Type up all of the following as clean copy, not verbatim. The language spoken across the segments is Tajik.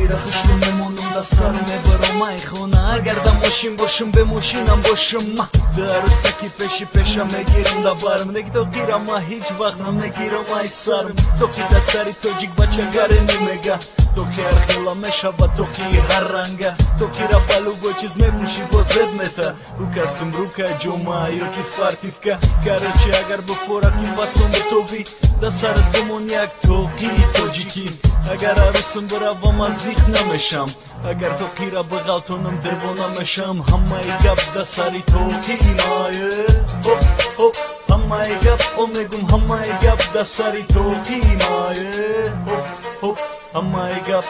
میگیره خشم میمونم دا سر میبرم ای خونه اگر دا ماشین باشم به ماشینم باشم در عروسکی پیشم میگیرم دا برم نگی تو گیرم ما هیچ وقت نمیگیرم ای سرم تو کی دا سری توجیک بچه گره نمیگه تو کی ارخیلا میشه و تو کی هر رنگه تو کی را بالو با چیز میپوشی با زد میتا رو کستم رو که جمعه یا کی سپارتیفکه کرچی اگر بفورا کی فاسم توی دا سر دمون یک توقی توجیکی اگر عروسم بروم ازیخ نمیشم اگر تو کی را بغلطونم دیوانه میشم همه گپ دا سری توقی مایه هپ هپ همه گپ میگم همه گپ دا سری توقی مایه هپ هپ همه گپ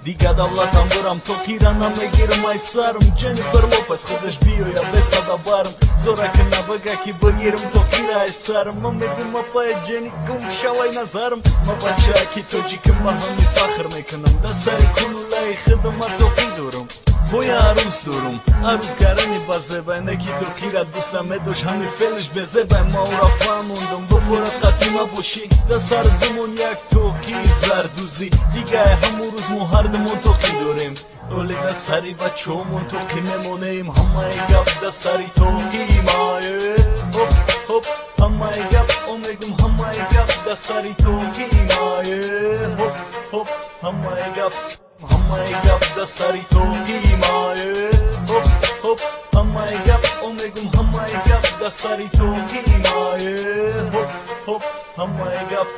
دیگه دولتم برم تو خیره نمیگیرم ای سرم جنیفر لوپس خودش بیو یا بستا دا برم زوره که نبگه که بگیرم تو خیره ای سرم ما میگم ما پای جنی گم شوی نظرم ما بچه که تو جیکم با همی فخر میکنم دا سری کنولای خدمت تو خیدورم خوی عروس دورم عروس گرنی بازه بای نکی تو خیره دوست نمیدوش همی فیلش بزه بای ما او را فهموندم بفورت قدیمه باشی دا سر دمون یک توکی زردوزی دیگه همون روز ما هر دمون توکی دوریم اولی دا سری بچه‌مون توکی میمونیم همه گپ دا سری توکی مایه هپ هپ همه گپ میگم همه گپ دا سری توکی مایه هپ هپ همه گپ da sari toki maye hop hop hamay gap omegum hamay gap da sari toki maye hop hop hamay gap